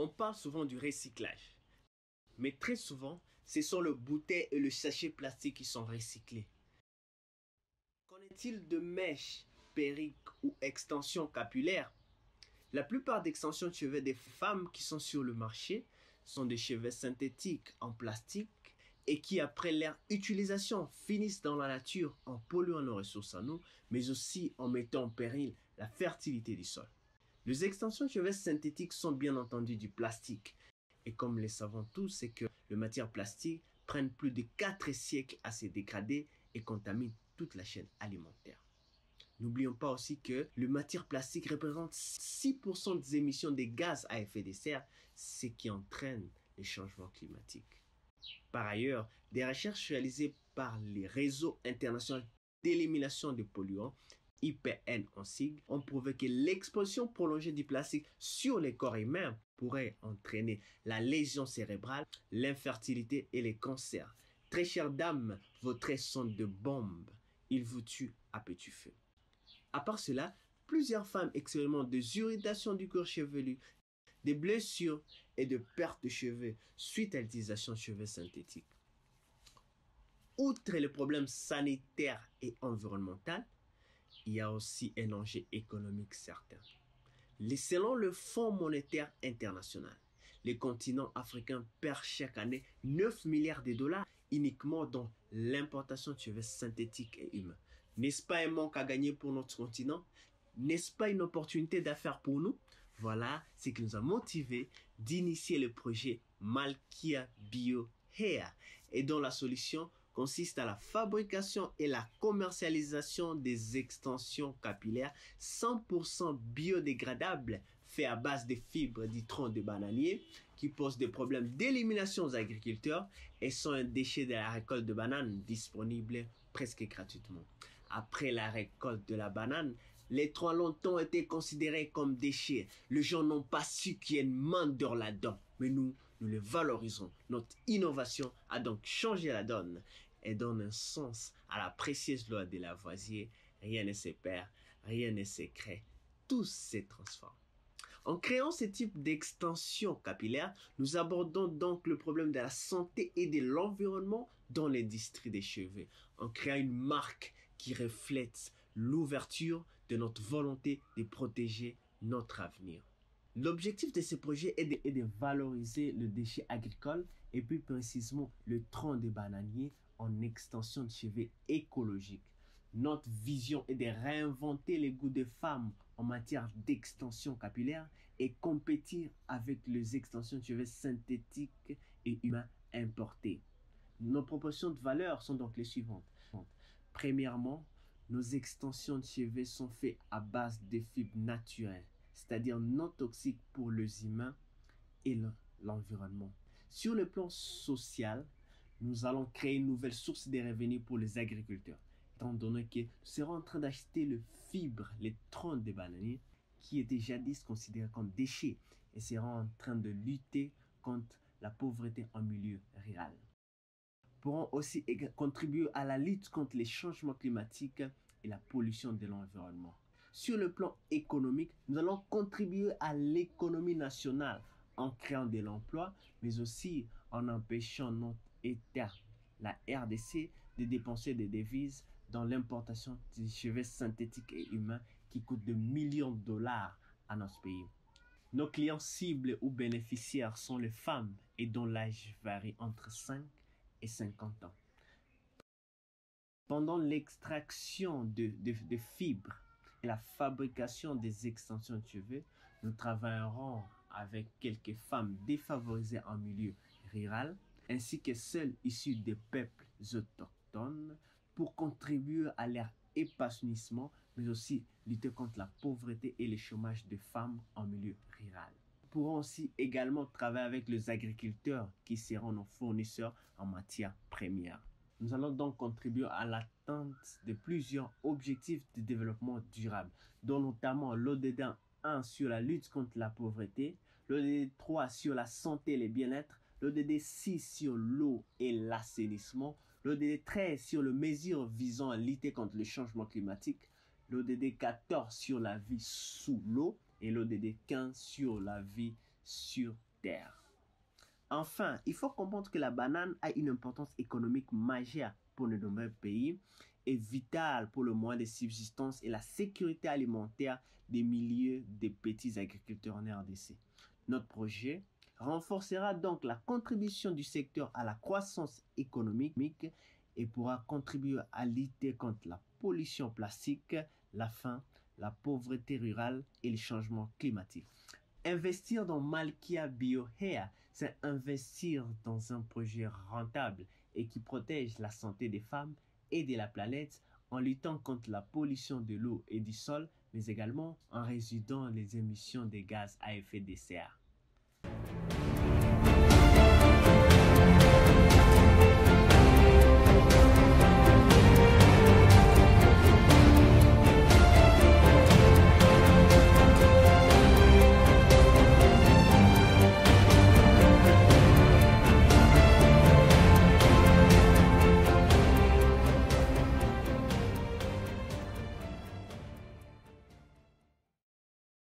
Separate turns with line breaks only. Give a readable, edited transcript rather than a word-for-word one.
On parle souvent du recyclage, mais très souvent, ce sont les bouteilles et le sachet plastique qui sont recyclés. Qu'en est-il de mèches, perruques ou extensions capillaires? La plupart des extensions de cheveux des femmes qui sont sur le marché sont des cheveux synthétiques en plastique et qui, après leur utilisation, finissent dans la nature en polluant nos ressources à nous, mais aussi en mettant en péril la fertilité du sol. Les extensions de cheveux synthétiques sont bien entendu du plastique. Et comme le savons tous, c'est que les matières plastiques prennent plus de 4 siècles à se dégrader et contaminent toute la chaîne alimentaire. N'oublions pas aussi que les matières plastiques représentent 6% des émissions de gaz à effet de serre, ce qui entraîne les changements climatiques. Par ailleurs, des recherches réalisées par les réseaux internationaux d'élimination des polluants, IPN en sigle, ont prouvé que l'exposition prolongée du plastique sur les corps humains pourrait entraîner la lésion cérébrale, l'infertilité et les cancers. Très chères dames, vos traits sont de bombes. Ils vous tuent à petit feu. À part cela, plusieurs femmes expérimentent des irritations du corps chevelu, des blessures et de pertes de cheveux suite à l'utilisation de cheveux synthétiques. Outre les problèmes sanitaires et environnementaux, il y a aussi un enjeu économique certain. Selon le Fonds monétaire international, les continents africains perdent chaque année 9 milliards de dollars uniquement dans l'importation de cheveux synthétiques et humains. N'est-ce pas un manque à gagner pour notre continent? N'est-ce pas une opportunité d'affaires pour nous? Voilà ce qui nous a motivés d'initier le projet Malkia Bio Hair et dont la solution consiste à la fabrication et la commercialisation des extensions capillaires 100% biodégradables faits à base de fibres du tronc de bananier qui posent des problèmes d'élimination aux agriculteurs et sont un déchet de la récolte de bananes disponible presque gratuitement. Après la récolte de la banane, les troncs longtemps été considérés comme déchets. Les gens n'ont pas su qu'il y a une main d'or là-dedans. Mais nous les valorisons. Notre innovation a donc changé la donne et donne un sens à la précieuse loi de Lavoisier. Rien ne se perd, rien ne se crée. Tout se transforme. En créant ce type d'extension capillaire, nous abordons donc le problème de la santé et de l'environnement dans l'industrie des cheveux, en créant une marque qui reflète l'ouverture de notre volonté de protéger notre avenir. L'objectif de ce projet est de valoriser le déchet agricole et plus précisément le tronc de bananier en extension de cheveux écologique. Notre vision est de réinventer les goûts des femmes en matière d'extension capillaire et compétir avec les extensions de cheveux synthétiques et humains importées. Nos propositions de valeur sont donc les suivantes. Premièrement, nos extensions de cheveux sont faites à base de fibres naturelles, c'est-à-dire non toxiques pour les humains et l'environnement. Sur le plan social, nous allons créer une nouvelle source de revenus pour les agriculteurs, étant donné que nous serons en train d'acheter les fibres, les troncs des bananiers, qui étaient jadis considérés comme déchets, et seront en train de lutter contre la pauvreté en milieu rural. Pourront aussi contribuer à la lutte contre les changements climatiques et la pollution de l'environnement. Sur le plan économique, nous allons contribuer à l'économie nationale en créant de l'emploi, mais aussi en empêchant notre État, la RDC, de dépenser des devises dans l'importation des cheveux synthétiques et humains qui coûtent de millions de dollars à notre pays. Nos clients cibles ou bénéficiaires sont les femmes et dont l'âge varie entre 5 et 50 ans. Pendant l'extraction de fibres et la fabrication des extensions de cheveux, nous travaillerons avec quelques femmes défavorisées en milieu rural, ainsi que celles issues des peuples autochtones, pour contribuer à leur épanouissement, mais aussi lutter contre la pauvreté et le chômage des femmes en milieu rural. Nous pourrons aussi également travailler avec les agriculteurs qui seront nos fournisseurs en matière première. Nous allons donc contribuer à l'atteinte de plusieurs objectifs de développement durable, dont notamment l'ODD 1 sur la lutte contre la pauvreté, l'ODD 3 sur la santé et le bien-être, l'ODD 6 sur l'eau et l'assainissement, l'ODD 13 sur les mesures visant à lutter contre le changement climatique, l'ODD 14 sur la vie sous l'eau et l'ODD 15 sur la vie sur terre. Enfin, il faut comprendre que la banane a une importance économique majeure pour de nombreux pays et vitale pour le moyen de subsistance et la sécurité alimentaire des milliers de petits agriculteurs en RDC. Notre projet renforcera donc la contribution du secteur à la croissance économique et pourra contribuer à lutter contre la pollution plastique, la faim, la pauvreté rurale et les changements climatiques. Investir dans Malkia BioHair, c'est investir dans un projet rentable et qui protège la santé des femmes et de la planète en luttant contre la pollution de l'eau et du sol, mais également en réduisant les émissions de gaz à effet de serre.